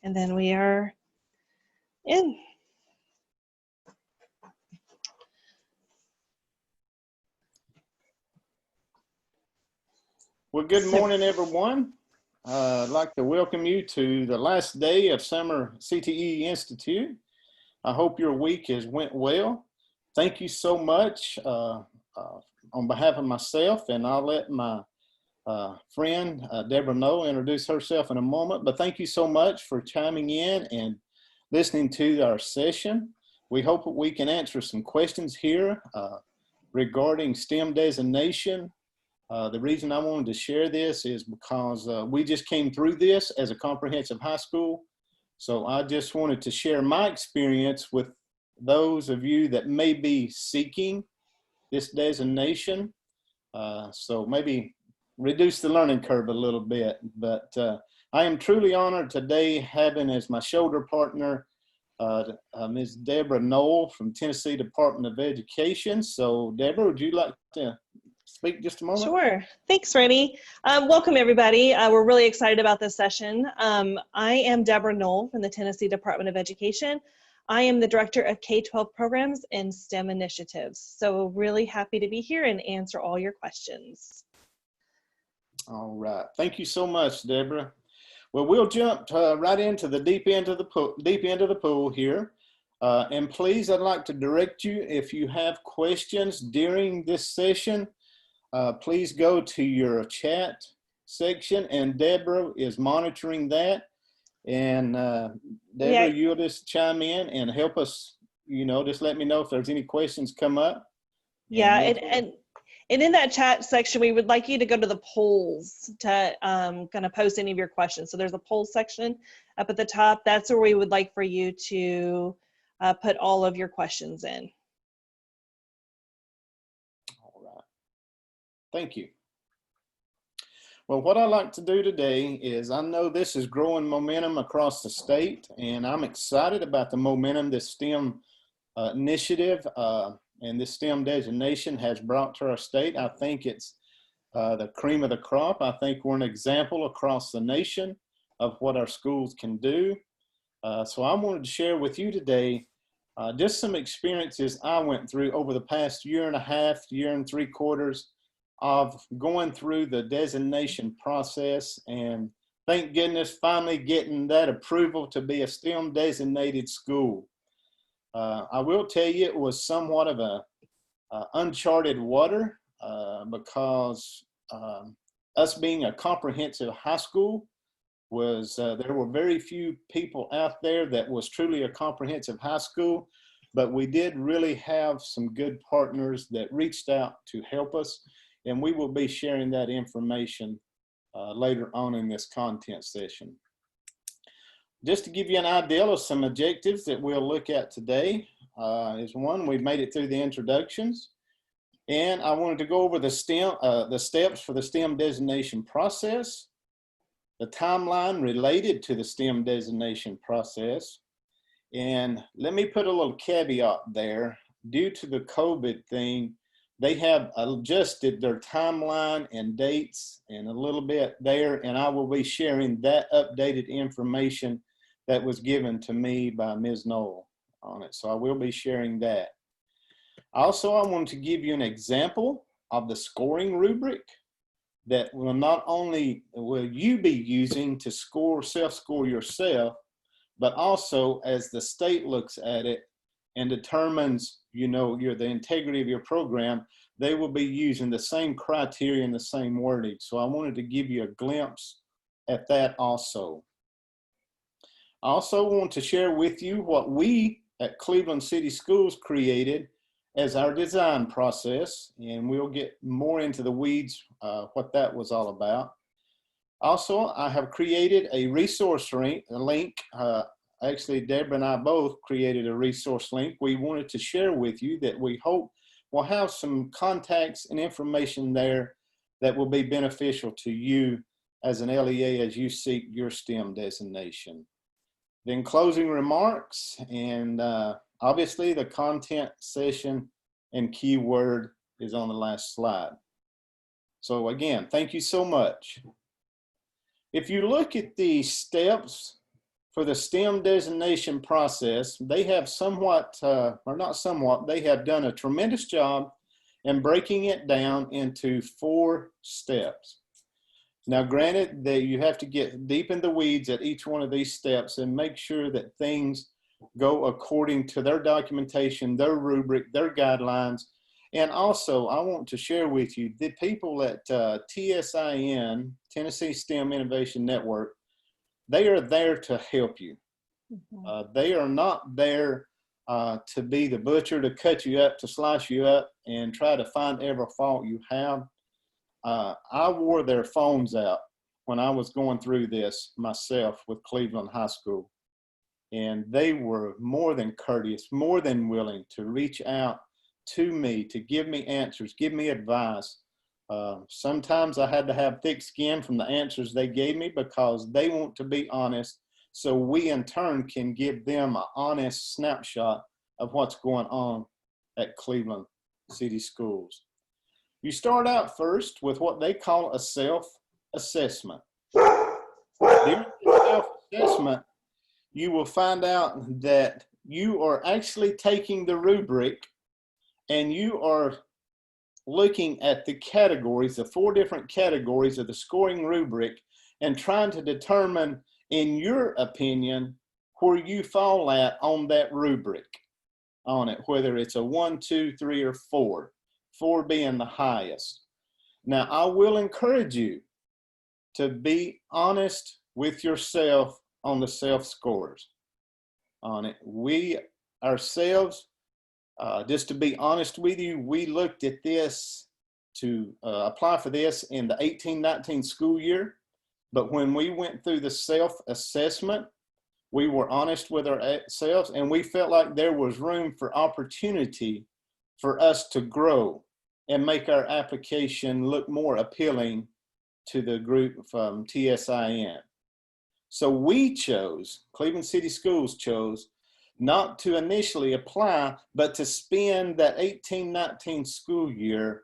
And then we are in. Well, good morning, everyone. I'd like to welcome you to the last day of Summer CTE Institute. I hope your week has went well. Thank you so much on behalf of myself, and I'll let my friend Designationl introduce herself in a moment, but thank you so much for chiming in and listening to our session. We hope that we can answer some questions here regarding STEM designation. The reason I wanted to share this is because we just came through this as a comprehensive high school. So I just wanted to share my experience with those of you that may be seeking this designation. So maybe reduce the learning curve a little bit, but I am truly honored today having as my shoulder partner Ms. Designationl from Tennessee Department of Education. So Deborah, would you like to speak just a moment? Sure. Thanks, Renny. Welcome, everybody. We're really excited about this session. I am Designationl from the Tennessee Department of Education. I am the Director of K-12 Programs and STEM Initiatives. So really happy to be here and answer all your questions. All right. Thank you so much, Deborah. Well, we'll jump right into the deep end of the pool here. And please, I'd like to direct you, if you have questions during this session, please go to your chat section, and Deborah is monitoring that. And Deborah, you'll just chime in and help us, just let me know if there's any questions come up. Yeah, and in that chat section, we would like you to go to the polls to kind of post any of your questions. So there's a poll section up at the top. That's where we would like for you to put all of your questions in. All right. Thank you. Well, what I'd like to do today is, I know this is growing momentum across the state, and I'm excited about the momentum this STEM initiative and this STEM designation has brought to our state. I think it's the cream of the crop. I think we're an example across the nation of what our schools can do. So I wanted to share with you today just some experiences I went through over the past year and a half, year and 3/4 of going through the designation process, and thank goodness finally getting that approval to be a STEM designated school. I will tell you it was somewhat of a uncharted water because us being a comprehensive high school was, there were very few people out there that was truly a comprehensive high school, but we did really have some good partners that reached out to help us, and we will be sharing that information later on in this content session. Just to give you an idea of some objectives that we'll look at today is one, we've made it through the introductions, and I wanted to go over the steps for the STEM designation process, the timeline related to the STEM designation process, and let me put a little caveat there. Due to the COVID thing, they have adjusted their timeline and dates and a little bit there, and I will be sharing that updated information that was given to me by Ms. Knoll on it. So I will be sharing that. Also, I want to give you an example of the scoring rubric that will not only will you be using to self-score yourself, but also as the state looks at it and determines, the integrity of your program, they will be using the same criteria and the same wording. So I wanted to give you a glimpse at that also. I also want to share with you what we at Cleveland City Schools created as our design process, and we'll get more into the weeds what that was all about. Also, I have created a resource link. Actually, Deborah and I both created a resource link we wanted to share with you that we hope will have some contacts and information there that will be beneficial to you as an LEA as you seek your STEM designation. Then closing remarks, and obviously the content session and keyword is on the last slide. So again, thank you so much. If you look at the steps for the STEM designation process, they have they have done a tremendous job in breaking it down into 4 steps. Now, granted that you have to get deep in the weeds at each one of these steps and make sure that things go according to their documentation, their rubric, their guidelines. And also, I want to share with you the people at TSIN, Tennessee STEM Innovation Network, they are there to help you. They are not there to be the butcher, to cut you up, to slice you up, and try to find every fault you have. I wore their phones out when I was going through this myself with Cleveland High School. And they were more than courteous, more than willing to reach out to me, to give me answers, give me advice. Sometimes I had to have thick skin from the answers they gave me because they want to be honest. So we in turn can give them an honest snapshot of what's going on at Cleveland City Schools. You start out first with what they call a self-assessment. During the self-assessment, you will find out that you are actually taking the rubric and you are looking at the categories, the 4 different categories of the scoring rubric, and trying to determine, in your opinion, where you fall at on that rubric on it, whether it's a 1, 2, 3, or 4, 4 being the highest. Now, I will encourage you to be honest with yourself on the self-scores on it. We ourselves, just to be honest with you, we looked at this to apply for this in the 18-19 school year. But when we went through the self-assessment, we were honest with ourselves and we felt like there was room for opportunity for us to grow and make our application look more appealing to the group from TSIN. So we chose, Cleveland City Schools chose, not to initially apply, but to spend that 18-19 school year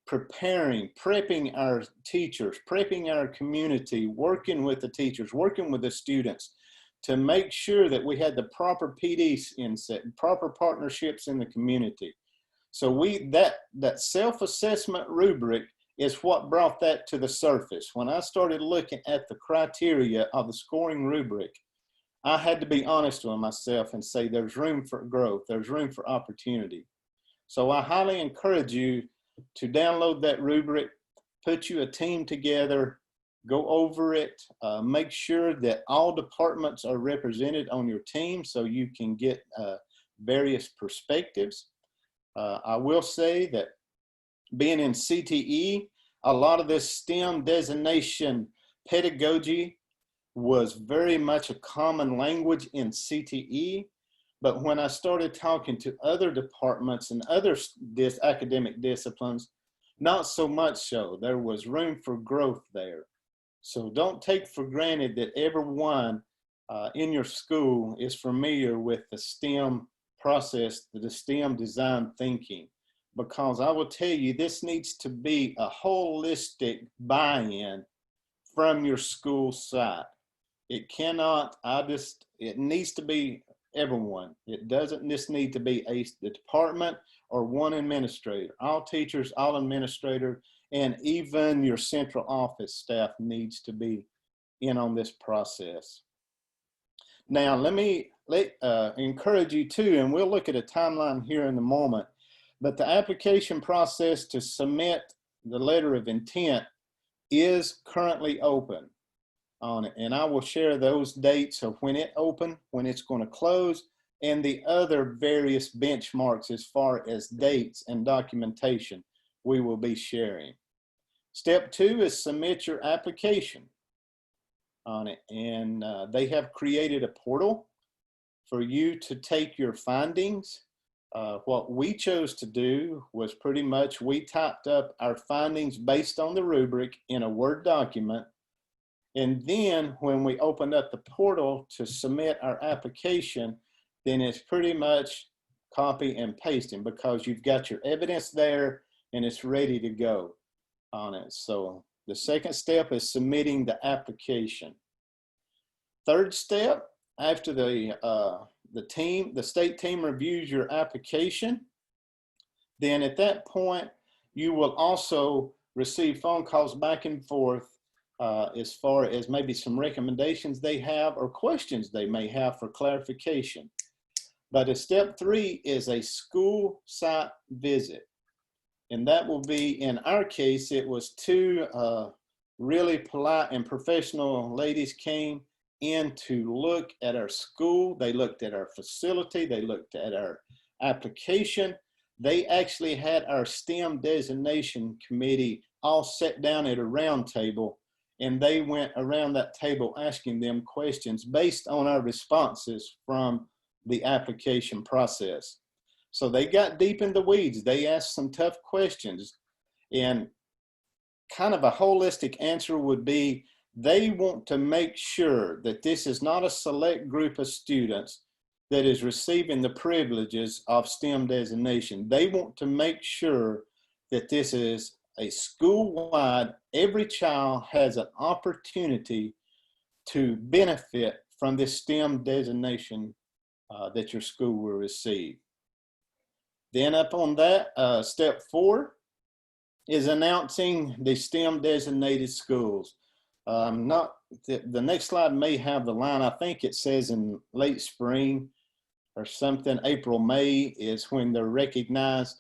prepping our teachers, prepping our community, working with the teachers, working with the students to make sure that we had the proper PDs in set, proper partnerships in the community. So that self-assessment rubric is what brought that to the surface. When I started looking at the criteria of the scoring rubric, I had to be honest with myself and say there's room for growth, there's room for opportunity. So I highly encourage you to download that rubric, put you a team together, go over it, make sure that all departments are represented on your team so you can get various perspectives. I will say that being in CTE, a lot of this STEM designation pedagogy was very much a common language in CTE. But when I started talking to other departments and other academic disciplines, not so much so. There was room for growth there. So don't take for granted that everyone in your school is familiar with the STEM process, the STEM design thinking, because I will tell you, this needs to be a holistic buy-in from your school site. It cannot, it needs to be everyone. It doesn't just need to be the department or one administrator. All teachers, all administrators, and even your central office staff needs to be in on this process. Now, let me encourage you too, and we'll look at a timeline here in a moment, but the application process to submit the letter of intent is currently open on it. And I will share those dates of when it opened, when it's going to close, and the other various benchmarks as far as dates and documentation we will be sharing. Step 2 is submit your application on it. And they have created a portal for you to take your findings. What we chose to do was pretty much we typed up our findings based on the rubric in a Word document. And then when we opened up the portal to submit our application, then it's pretty much copy and pasting because you've got your evidence there and it's ready to go on it. So the second step is submitting the application. Third step after the state team reviews your application, then at that point, you will also receive phone calls back and forth as far as maybe some recommendations they have or questions they may have for clarification. But a step 3 is a school site visit. And that will be, in our case, it was 2 really polite and professional ladies came in to look at our school. They looked at our facility. They looked at our application. They actually had our STEM designation committee all sat down at a round table, and they went around that table asking them questions based on our responses from the application process. So they got deep in the weeds. They asked some tough questions, and kind of a holistic answer would be they want to make sure that this is not a select group of students that is receiving the privileges of STEM designation. They want to make sure that this is a school-wide, every child has an opportunity to benefit from this STEM designation that your school will receive. Then up on that, step 4 is announcing the STEM designated schools. The next slide may have the line, I think it says in late spring or something, April, May is when they're recognized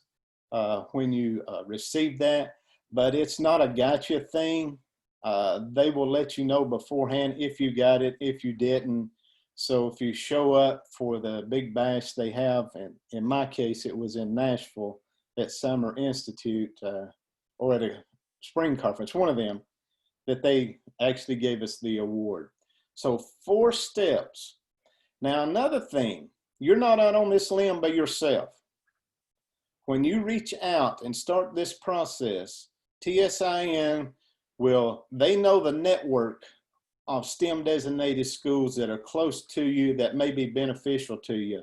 when you receive that, but it's not a gotcha thing. They will let you know beforehand if you got it, if you didn't. So if you show up for the big bash they have, and in my case, it was in Nashville at Summer Institute or at a spring conference, one of them, that they actually gave us the award. So 4 steps. Now, another thing, you're not out on this limb by yourself. When you reach out and start this process, TSIN they know the network of STEM designated schools that are close to you that may be beneficial to you.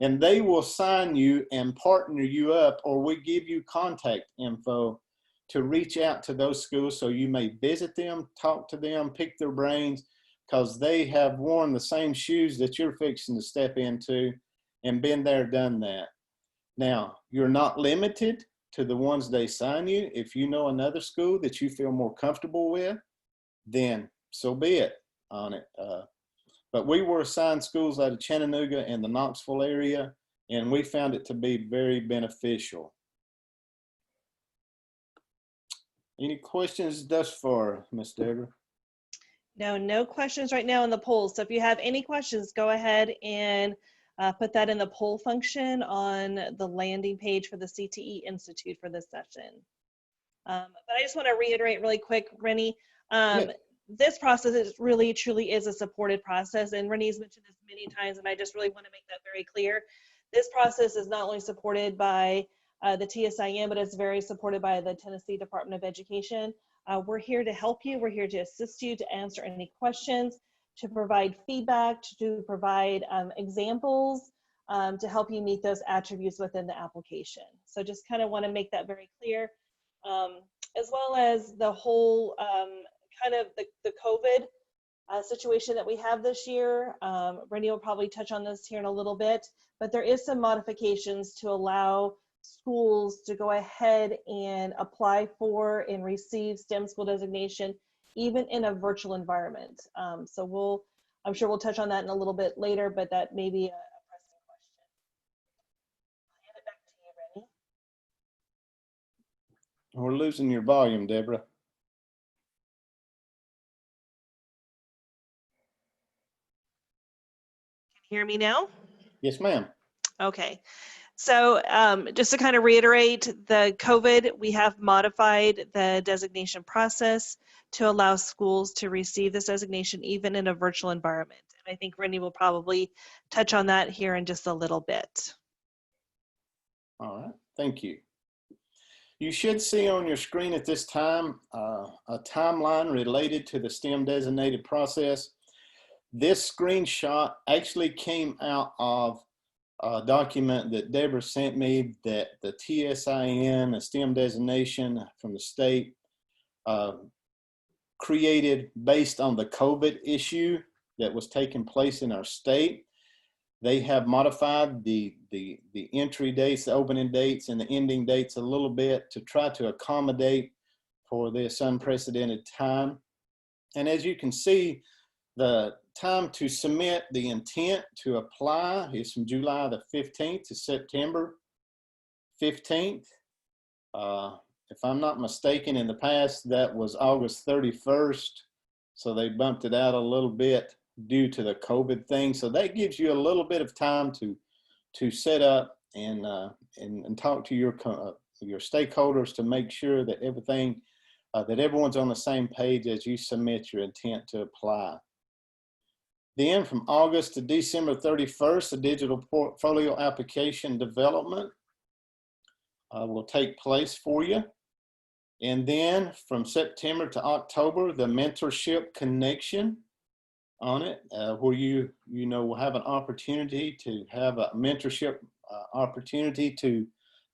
And they will sign you and partner you up, or we give you contact info to reach out to those schools so you may visit them, talk to them, pick their brains, because they have worn the same shoes that you're fixing to step into and been there, done that. Now, you're not limited to the ones they sign you. If you know another school that you feel more comfortable with, then so be it on it. But we were assigned schools out of Chattanooga and the Knoxville area, and we found it to be very beneficial. Any questions thus far, Ms. Deborah? No questions right now in the polls. So if you have any questions, go ahead and put that in the poll function on the landing page for the CTE Institute for this session. But I just want to reiterate really quick, Renny, Yes. This process is really, truly is a supported process. And Renny's mentioned this many times, and I just really want to make that very clear. This process is not only supported by the TSIN, but it's very supported by the Tennessee Department of Education. We're here to help you. We're here to assist you, to answer any questions, to provide feedback, to provide examples, to help you meet those attributes within the application. So just kind of want to make that very clear, as well as the whole kind of the COVID situation that we have this year. Renny will probably touch on this here in a little bit, but there is some modifications to allow schools to go ahead and apply for and receive STEM school designation, even in a virtual environment. So I'm sure we'll touch on that in a little bit later, but that may be a pressing question. I'll hand it back to you, Renny. We're losing your volume, Deborah. Can you hear me now? Yes, ma'am. Okay. So just to kind of reiterate, the COVID, we have modified the designation process to allow schools to receive this designation even in a virtual environment. And I think Renny will probably touch on that here in just a little bit. All right, thank you. You should see on your screen at this time a timeline related to the STEM designated process. This screenshot actually came out of a document that Deborah sent me that the TSIN, a STEM designation from the state, created based on the COVID issue that was taking place in our state. They have modified the entry dates, the opening dates, and the ending dates a little bit to try to accommodate for this unprecedented time. And as you can see, the time to submit the intent to apply is from July the 15th to September 15th. If I'm not mistaken, in the past, that was August 31st. So they bumped it out a little bit due to the COVID thing. So that gives you a little bit of time to set up and talk to your stakeholders to make sure that everything, that everyone's on the same page as you submit your intent to apply. Then from August to December 31st, the digital portfolio application development will take place for you. And then from September to October, the mentorship connection on it, where you will have an opportunity to have a mentorship opportunity to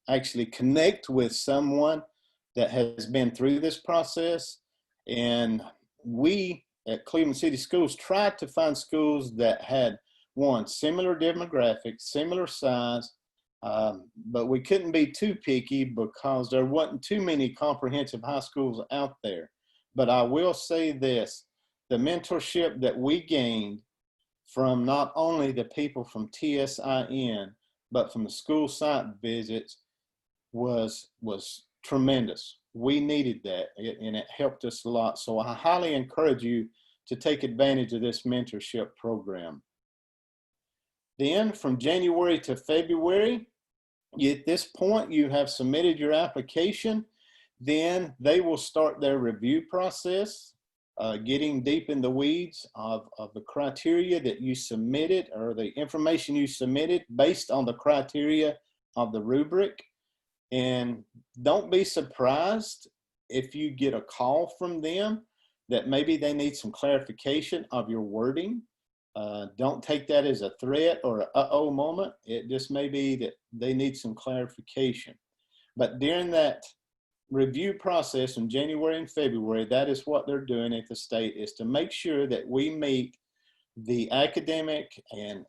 actually connect with someone that has been through this process. And we at Cleveland City Schools tried to find schools that had, one, similar demographics, similar size, but we couldn't be too picky because there wasn't too many comprehensive high schools out there. But I will say this, the mentorship that we gained from not only the people from TSIN, but from the school site visits was tremendous. We needed that, and it helped us a lot. So I highly encourage you to take advantage of this mentorship program. Then from January to February, at this point, you have submitted your application. Then they will start their review process, getting deep in the weeds of the criteria that you submitted or the information you submitted based on the criteria of the rubric. And don't be surprised if you get a call from them that maybe they need some clarification of your wording. Don't take that as a threat or an uh-oh moment. It just may be that they need some clarification. But during that review process in January and February, that is what they're doing at the state, is to make sure that we meet the academic and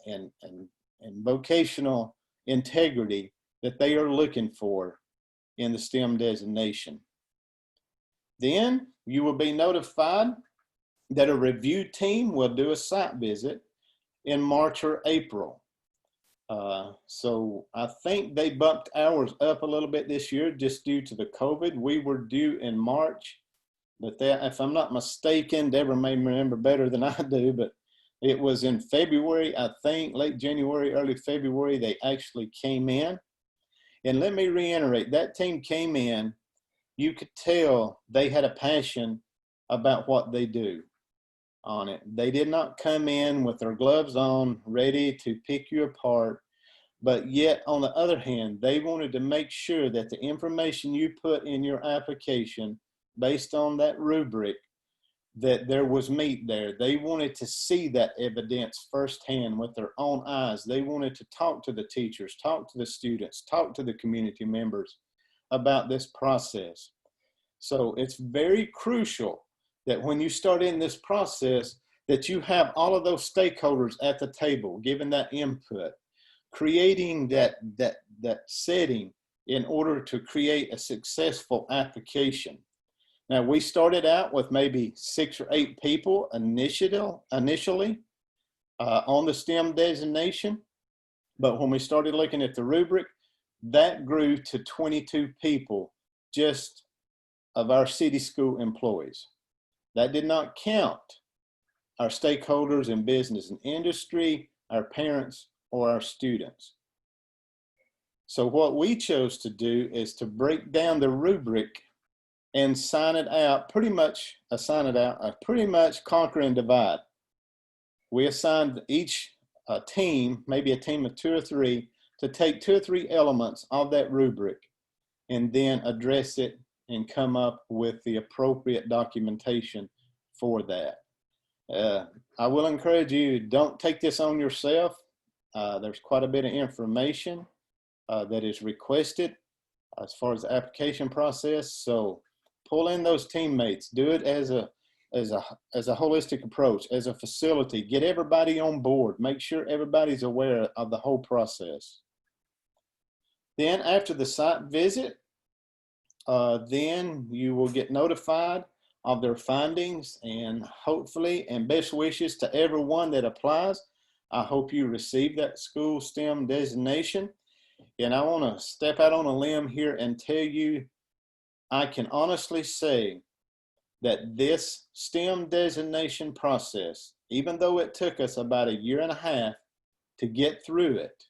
vocational integrity that they are looking for in the STEM designation. Then you will be notified that a review team will do a site visit in March or April. So I think they bumped ours up a little bit this year just due to the COVID. We were due in March, but that, if I'm not mistaken, Deborah may remember better than I do, but it was in February, I think, late January, early February, they actually came in. And let me reiterate, that team came in, you could tell they had a passion about what they do on it. They did not come in with their gloves on, ready to pick you apart, but yet on the other hand, they wanted to make sure that the information you put in your application based on that rubric, that there was meat there. They wanted to see that evidence firsthand with their own eyes. They wanted to talk to the teachers, talk to the students, talk to the community members about this process. So it's very crucial that when you start in this process, that you have all of those stakeholders at the table, giving that input, creating that setting in order to create a successful application. Now, we started out with maybe 6 or 8 people initially on the STEM designation, but when we started looking at the rubric, that grew to 22 people just of our city school employees. That did not count our stakeholders in business and industry, our parents, or our students. So what we chose to do is to break down the rubric and sign it out, pretty much conquer and divide. We assigned each team, maybe a team of 2 or 3, to take 2 or 3 elements of that rubric and then address it and come up with the appropriate documentation for that. I will encourage you, don't take this on yourself. There's quite a bit of information that is requested as far as the application process. So pull in those teammates, do it as a as a holistic approach, as a facility. Get everybody on board. Make sure everybody's aware of the whole process. Then after the site visit, then you will get notified of their findings, and hopefully, and best wishes to everyone that applies. I hope you receive that school STEM designation. And I want to step out on a limb here and tell you, I can honestly say that this STEM designation process, even though it took us about 1.5 years to get through it,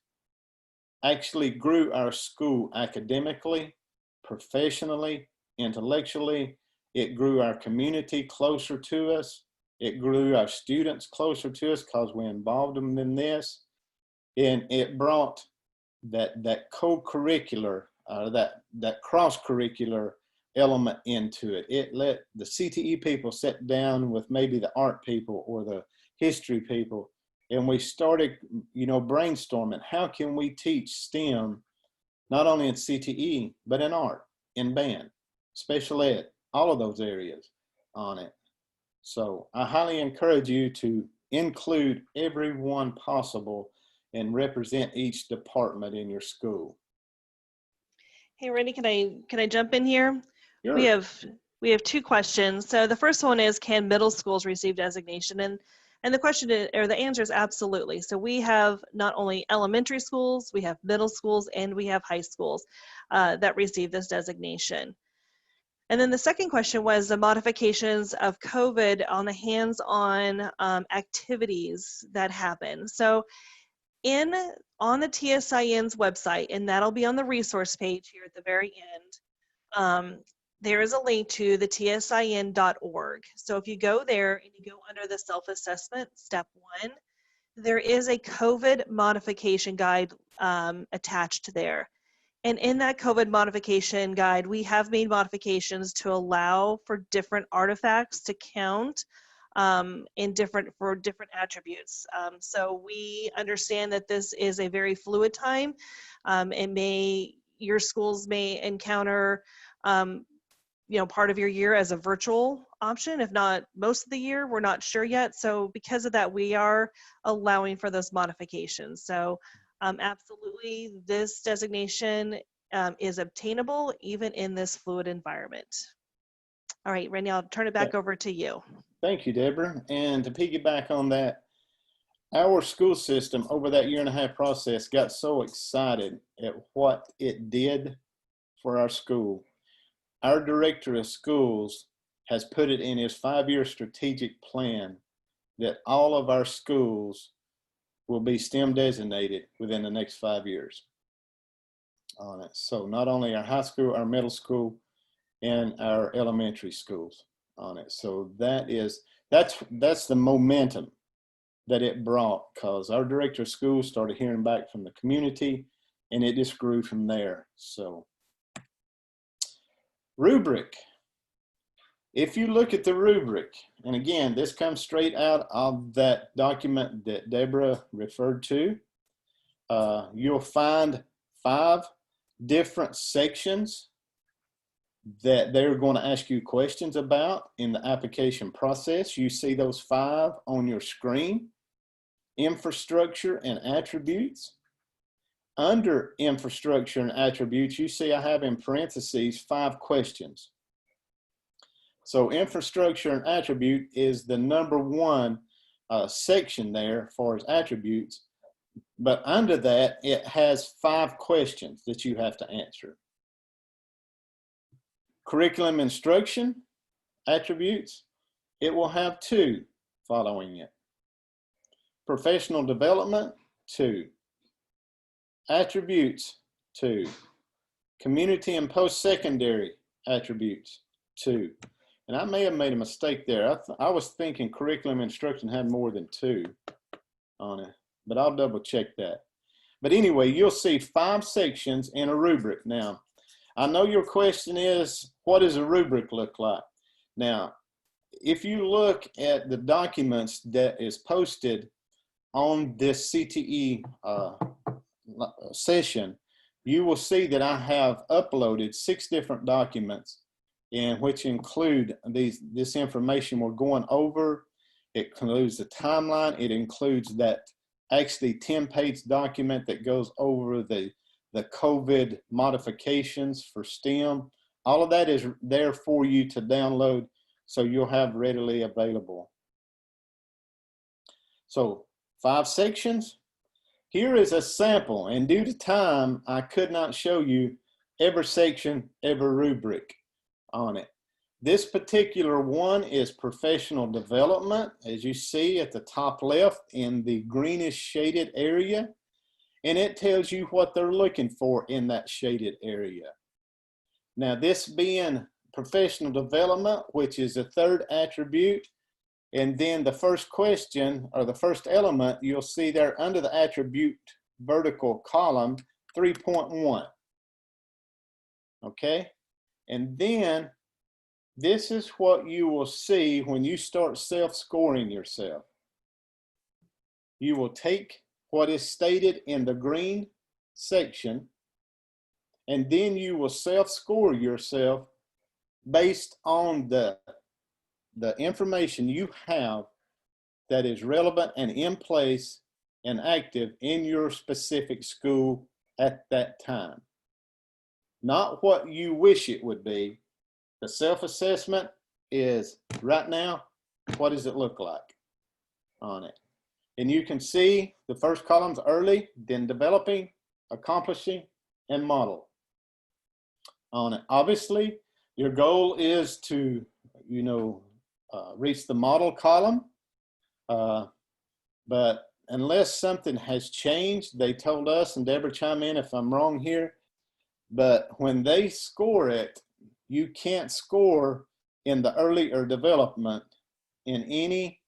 actually grew our school academically, professionally, intellectually. It grew our community closer to us. It grew our students closer to us because we involved them in this. And it brought that co-curricular, that cross-curricular element into it. It let the CTE people sit down with maybe the art people or the history people, and we started, brainstorming, how can we teach STEM not only in CTE, but in art, in band, special ed, all of those areas on it. So I highly encourage you to include everyone possible and represent each department in your school. Hey, Renny, can I jump in here? Sure. We have 2 questions. So the first one is, can middle schools receive designation? And the question is, or the answer is absolutely. So we have not only elementary schools, we have middle schools, and we have high schools that receive this designation. And then the second question was the modifications of COVID on the hands-on activities that happen. So on the TSIN's website, and that'll be on the resource page here at the very end, there is a link to the tsin.org. So if you go there and you go under the self-assessment, step 1, there is a COVID modification guide attached there. And in that COVID modification guide, we have made modifications to allow for different artifacts to count for different attributes. So we understand that this is a very fluid time. Your schools may encounter part of your year as a virtual option, if not most of the year. We're not sure yet. So because of that, we are allowing for those modifications. So absolutely, this designation is obtainable even in this fluid environment. All right, Renny, I'll turn it back over to you. Thank you, Deborah. And to piggyback on that, our school system over that 1.5 year process got so excited at what it did for our school. Our director of schools has put it in his 5-year strategic plan that all of our schools will be STEM designated within the next 5 years on it. So not only our high school, our middle school, and our elementary schools on it. So that's the momentum that it brought, because our director of schools started hearing back from the community, and it just grew from there. So rubric. If you look at the rubric, and again, this comes straight out of that document that Deborah referred to, you'll find 5 different sections that they're going to ask you questions about in the application process. You see those 5 on your screen. Infrastructure and attributes. Under infrastructure and attributes, you see I have in parentheses 5 questions. So infrastructure and attribute is the number 1 section there as far as attributes. But under that, it has 5 questions that you have to answer. Curriculum instruction attributes, it will have 2 following it. Professional development, 2. Attributes, 2. Community and post-secondary attributes, 2. And I may have made a mistake there. I was thinking curriculum instruction had more than 2 on it, but I'll double check that. But anyway, you'll see 5 sections in a rubric. Now, I know your question is, what does a rubric look like? Now, if you look at the documents that is posted on this CTE session, you will see that I have uploaded 6 different documents and which include this information we're going over. It includes the timeline. It includes that actually 10-page document that goes over the COVID modifications for STEM. All of that is there for you to download, so you'll have readily available. So 5 sections. Here is a sample, and due to time, I could not show you every section, every rubric on it. This particular one is professional development, as you see at the top left in the greenish shaded area, and it tells you what they're looking for in that shaded area. Now, this being professional development, which is the 3rd attribute, and then the first question, or the first element, you'll see there under the attribute vertical column, 3.1. Okay? And then this is what you will see when you start self-scoring yourself. You will take what is stated in the green section, and then you will self-score yourself based on the information you have that is relevant and in place and active in your specific school at that time. Not what you wish it would be. The self-assessment is right now, what does it look like on it? And you can see the first column's early, then developing, accomplishing, and model on it. Obviously, your goal is to, reach the model column, but unless something has changed, they told us, and Deborah, chime in if I'm wrong here, but when they score it, you can't score in the early or development in any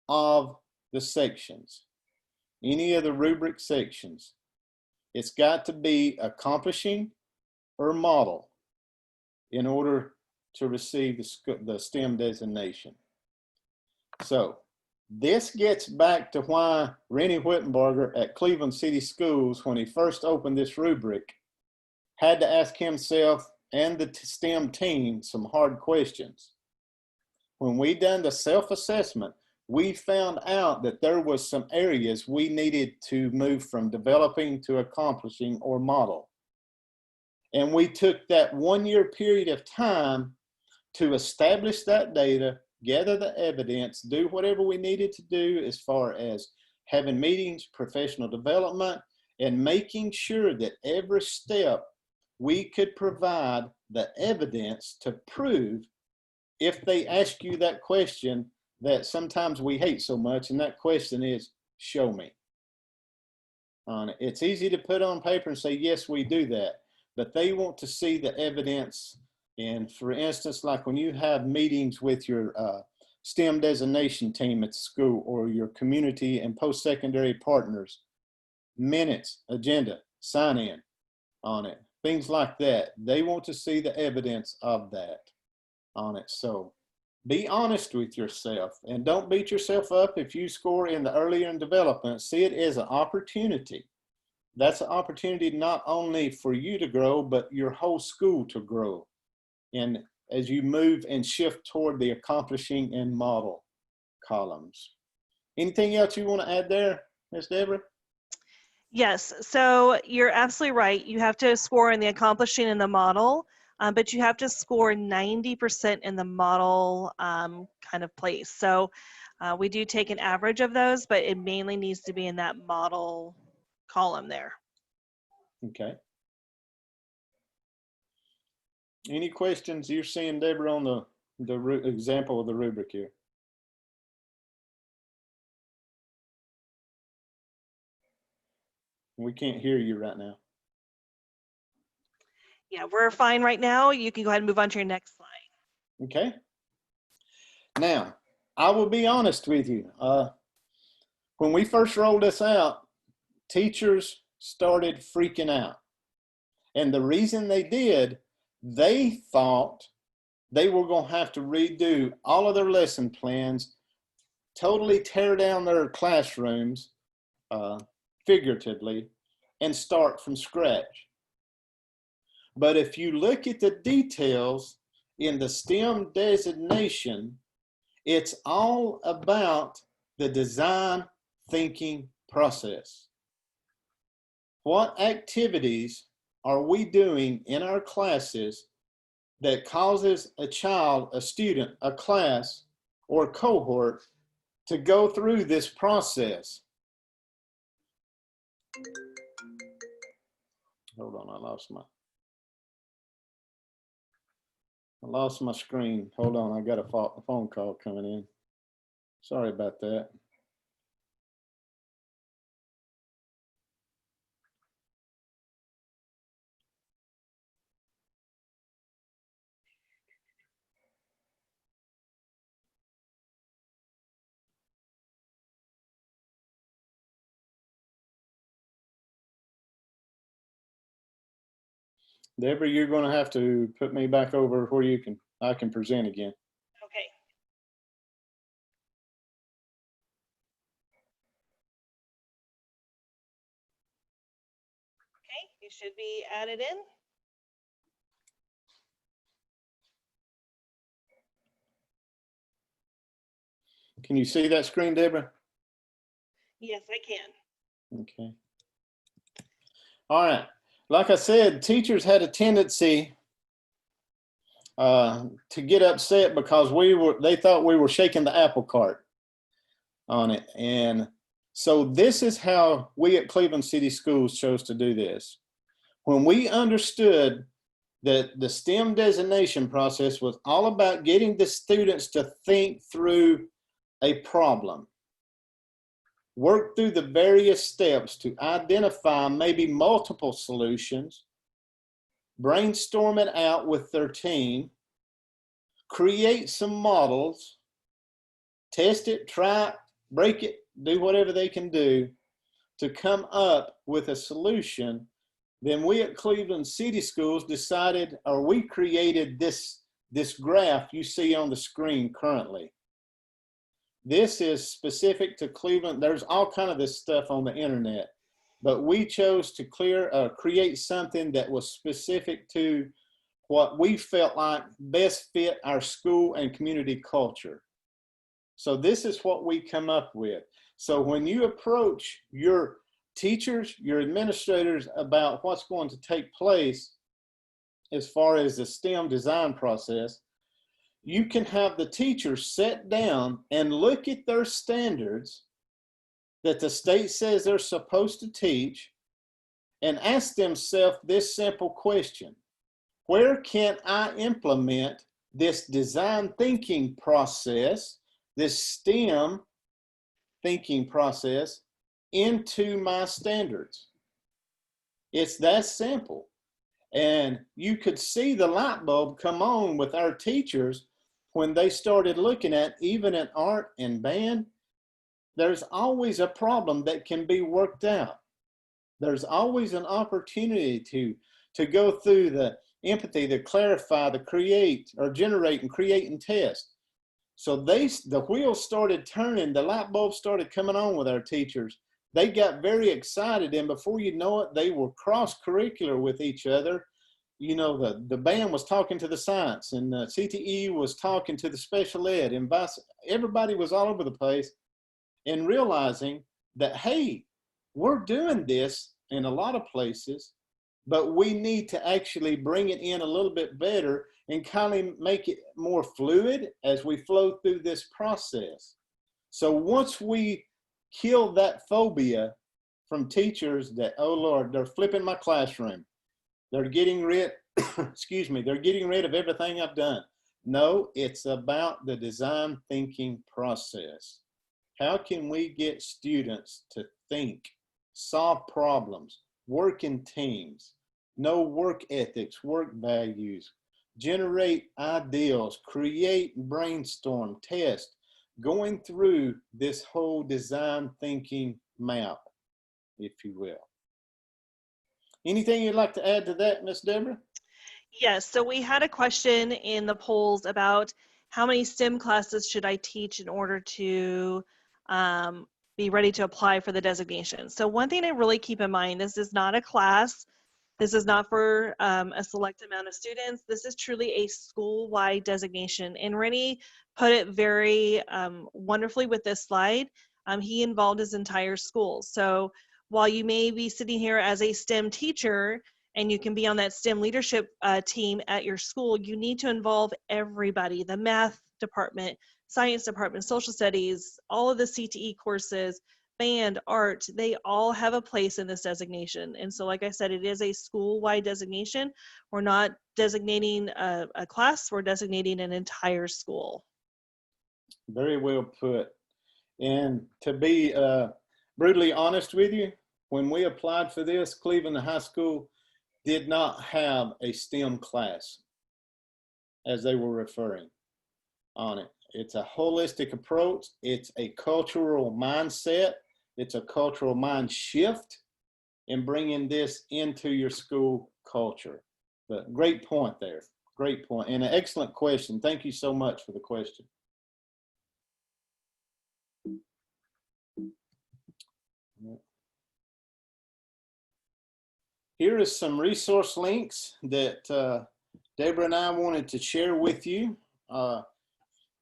of the sections, any of the rubric sections. It's got to be accomplishing or model in order to receive the STEM designation. So this gets back to why Renny Whittenbarger at Cleveland City Schools, when he first opened this rubric, had to ask himself and the STEM team some hard questions. When we done the self-assessment, we found out that there was some areas we needed to move from developing to accomplishing or model. And we took that 1-year period of time to establish that data, gather the evidence, do whatever we needed to do as far as having meetings, professional development, and making sure that every step we could provide the evidence to prove, if they ask you that question that sometimes we hate so much, and that question is, show me. It's easy to put on paper and say, yes, we do that, but they want to see the evidence. And for instance, like when you have meetings with your STEM designation team at school or your community and post-secondary partners, minutes, agenda, sign in on it, things like that. They want to see the evidence of that on it. So be honest with yourself and don't beat yourself up if you score in the earlier in development. See it as an opportunity. That's an opportunity not only for you to grow, but your whole school to grow. And as you move and shift toward the accomplishing and model columns. Anything else you want to add there, Ms. Deborah? Yes, so you're absolutely right. You have to score in the accomplishing and the model, but you have to score 90% in the model kind of place. So we do take an average of those, but it mainly needs to be in that model column there. Okay. Any questions you're seeing, Deborah, on the example of the rubric here? We can't hear you right now. Yeah, we're fine right now. You can go ahead and move on to your next slide. Okay. Now, I will be honest with you. When we first rolled this out, teachers started freaking out. And the reason they did, they thought they were going to have to redo all of their lesson plans, totally tear down their classrooms, figuratively, and start from scratch. But if you look at the details in the STEM designation, it's all about the design thinking process. What activities are we doing in our classes that causes a child, a student, a class, or a cohort to go through this process? Hold on, I lost my screen. Hold on, I got a phone call coming in. Sorry about that. Deborah, you're going to have to put me back over where I can present again. Okay. Okay, you should be added in. Can you see that screen, Deborah? Yes, I can. Okay. All right. Like I said, teachers had a tendency to get upset because they thought we were shaking the apple cart on it. And so this is how we at Cleveland City Schools chose to do this. When we understood that the STEM designation process was all about getting the students to think through a problem, work through the various steps to identify maybe multiple solutions, brainstorm it out with their team, create some models, test it, try it, break it, do whatever they can do to come up with a solution. Then we at Cleveland City Schools decided, or we created this graph you see on the screen currently. This is specific to Cleveland. There's all kind of this stuff on the internet, but we chose to create something that was specific to what we felt like best fit our school and community culture. So this is what we come up with. So when you approach your teachers, your administrators about what's going to take place as far as the STEM design process, you can have the teachers sit down and look at their standards that the state says they're supposed to teach and ask themselves this simple question: where can I implement this design thinking process, this STEM thinking process, into my standards? It's that simple. And you could see the light bulb come on with our teachers when they started looking at, even in art and band, there's always a problem that can be worked out. There's always an opportunity to go through the empathy, to clarify, to create or generate and create and test. So the wheels started turning, the light bulb started coming on with our teachers. They got very excited, and before you know it, they were cross-curricular with each other. You know, the band was talking to the science, and the CTE was talking to the special ed, and everybody was all over the place, and realizing that, hey, we're doing this in a lot of places, but we need to actually bring it in a little bit better and kind of make it more fluid as we flow through this process. So once we kill that phobia from teachers that, oh Lord, they're flipping my classroom, they're getting rid, excuse me, they're getting rid of everything I've done. No, it's about the design thinking process. How can we get students to think, solve problems, work in teams, know work ethics, work values, generate ideals, create, brainstorm, test, going through this whole design thinking map, if you will. Anything you'd like to add to that, Miss Deborah? Yes, so we had a question in the polls about how many STEM classes should I teach in order to be ready to apply for the designation. So one thing to really keep in mind, this is not a class. This is not for a select amount of students. This is truly a school-wide designation. And Renny put it very wonderfully with this slide. He involved his entire school. So while you may be sitting here as a STEM teacher and you can be on that STEM leadership team at your school, you need to involve everybody, the math department, science department, social studies, all of the CTE courses, band, art, they all have a place in this designation. And so, like I said, it is a school-wide designation. We're not designating a class, we're designating an entire school. Very well put. And to be brutally honest with you, when we applied for this, Cleveland High School did not have a STEM class, as they were referring on it. It's a holistic approach. It's a cultural mindset. It's a cultural mind shift in bringing this into your school culture. But great point there. Great point. And an excellent question. Thank you so much for the question. Here is some resource links that Deborah and I wanted to share with you.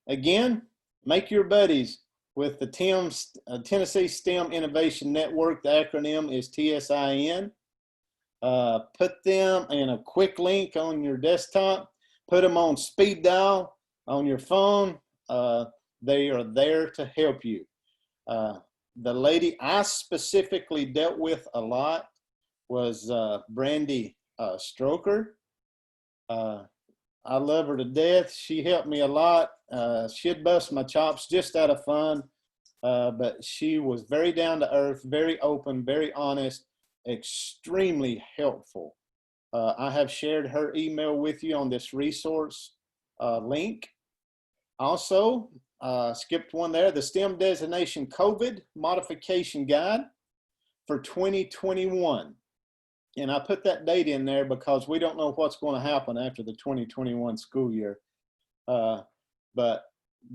Again, make your buddies with the Tennessee STEM Innovation Network. The acronym is TSIN. Put them in a quick link on your desktop. Put them on speed dial on your phone. They are there to help you. The lady I specifically dealt with a lot was Brandy Stroker. I love her to death. She helped me a lot. She'd bust my chops just out of fun, but she was very down to earth, very open, very honest, extremely helpful. I have shared her email with you on this resource link. Also, skipped one there, the STEM Designation COVID Modification Guide for 2021. And I put that date in there because we don't know what's going to happen after the 2021 school year. But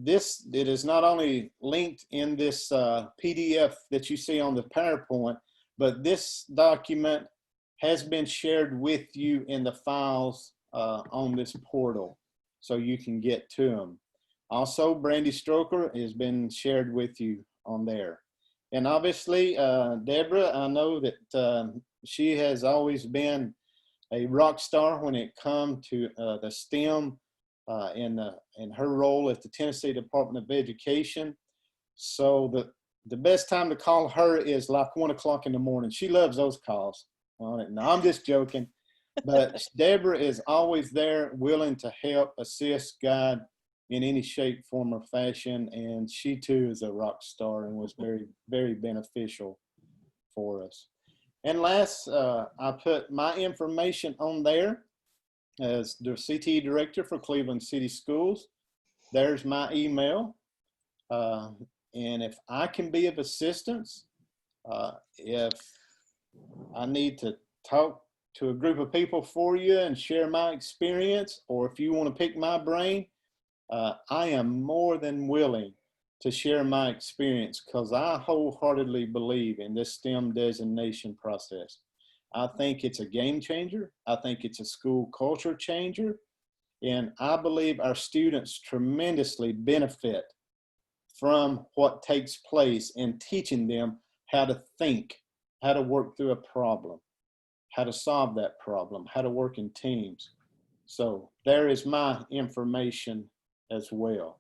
it is not only linked in this PDF that you see on the PowerPoint, but this document has been shared with you in the files on this portal, so you can get to them. Also, Brandy Stroker has been shared with you on there. And obviously, Deborah, I know that she has always been a rock star when it comes to the STEM in her role at the Tennessee Department of Education. So the best time to call her is like 1 o'clock in the morning. She loves those calls on it. No, I'm just joking. But Deborah is always there, willing to help, assist, guide in any shape, form, or fashion. And she too is a rock star and was very, very beneficial for us. And last, I put my information on there as the CTE director for Cleveland City Schools. There's my email. And if I can be of assistance, if I need to talk to a group of people for you and share my experience, or if you want to pick my brain, I am more than willing to share my experience, because I wholeheartedly believe in this STEM designation process. I think it's a game changer. I think it's a school culture changer. And I believe our students tremendously benefit from what takes place in teaching them how to think, how to work through a problem, how to solve that problem, how to work in teams. So there is my information as well.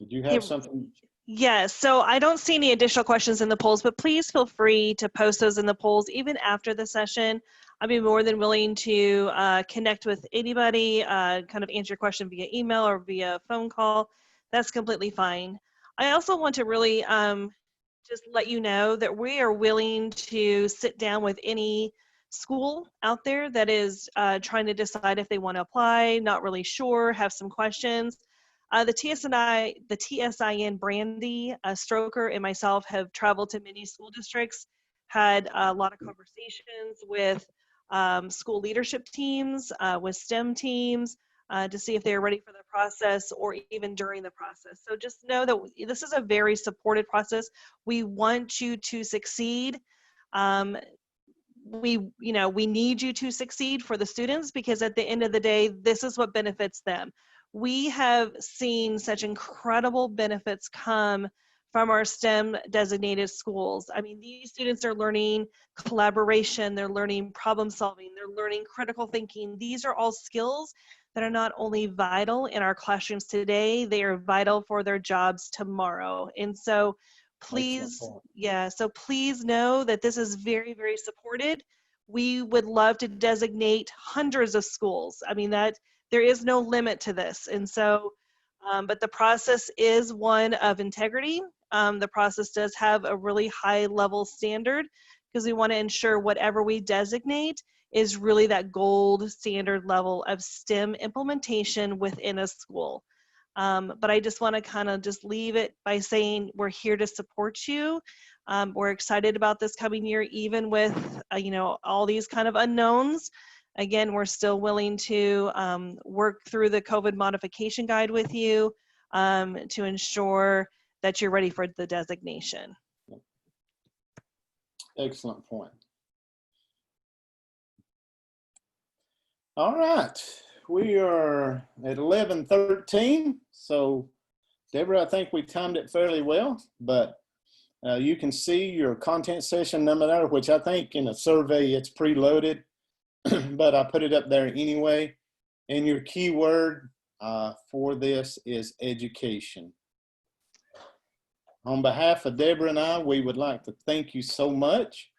Did you have something? Yes, so I don't see any additional questions in the polls, but please feel free to post those in the polls even after the session. I'd be more than willing to connect with anybody, kind of answer your question via email or via phone call. That's completely fine. I also want to really just let you know that we are willing to sit down with any school out there that is trying to decide if they want to apply, not really sure, have some questions. The TSIN Brandy Stroker and myself have traveled to many school districts, had a lot of conversations with school leadership teams, with STEM teams, to see if they're ready for the process or even during the process. So just know that this is a very supported process. We want you to succeed. we need you to succeed for the students, because at the end of the day, this is what benefits them. We have seen such incredible benefits come from our STEM designated schools. I mean, these students are learning collaboration, they're learning problem solving, they're learning critical thinking. These are all skills that are not only vital in our classrooms today, they are vital for their jobs tomorrow. And so please, so please know that this is very, very supported. We would love to designate hundreds of schools. I mean, that there is no limit to this. And so, but the process is one of integrity. The process does have a really high level standard, because we want to ensure whatever we designate is really that gold standard level of STEM implementation within a school. But I just want to kind of just leave it by saying we're here to support you. We're excited about this coming year, even with all these kind of unknowns. Again, we're still willing to work through the COVID modification guide with you to ensure that you're ready for the designation. Excellent point. All right, we are at 11:13. So Deborah, I think we timed it fairly well, but you can see your content session number there, which I think in a survey it's preloaded, but I put it up there anyway. And your keyword for this is education. On behalf of Deborah and I, we would like to thank you so much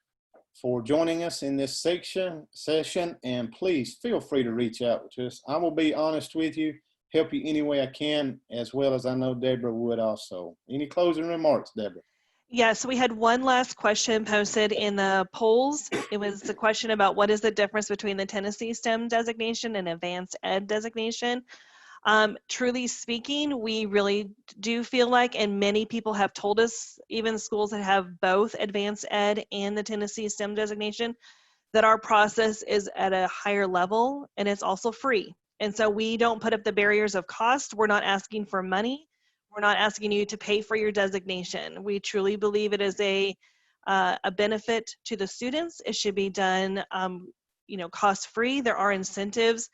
for joining us in this session, and please feel free to reach out to us. I will be honest with you, help you any way I can, as well as I know Deborah would also. Any closing remarks, Deborah? Yes, we had one last question posted in the polls. It was the question about what is the difference between the Tennessee STEM designation and advanced ed designation. Truly speaking, we really do feel like, and many people have told us, even schools that have both advanced ed and the Tennessee STEM designation, that our process is at a higher level and it's also free. And so we don't put up the barriers of cost. We're not asking for money. We're not asking you to pay for your designation. We truly believe it is a benefit to the students. It should be done cost free. There are incentives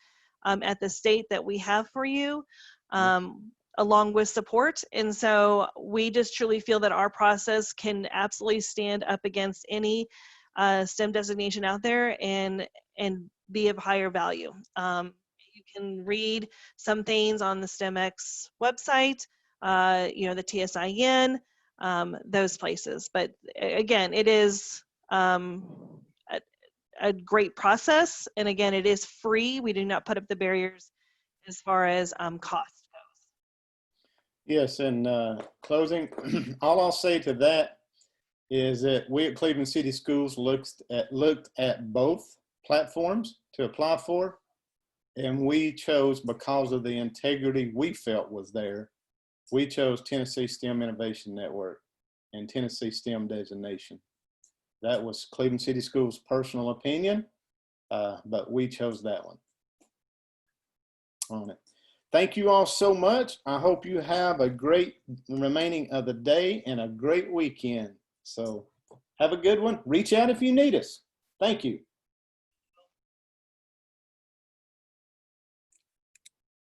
at the state that we have for you, along with support. And so we just truly feel that our process can absolutely stand up against any STEM designation out there and be of higher value. You can read some things on the STEMX website, the TSIN, those places. But again, it is a great process. And again, it is free. We do not put up the barriers as far as cost goes. Yes, and closing, all I'll say to that is that we at Cleveland City Schools looked at both platforms to apply for, and we chose, because of the integrity we felt was there, we chose Tennessee STEM Innovation Network and Tennessee STEM Designation. That was Cleveland City Schools' personal opinion, but we chose that one on it. Thank you all so much. I hope you have a great remaining of the day and a great weekend. So have a good one. Reach out if you need us. Thank you.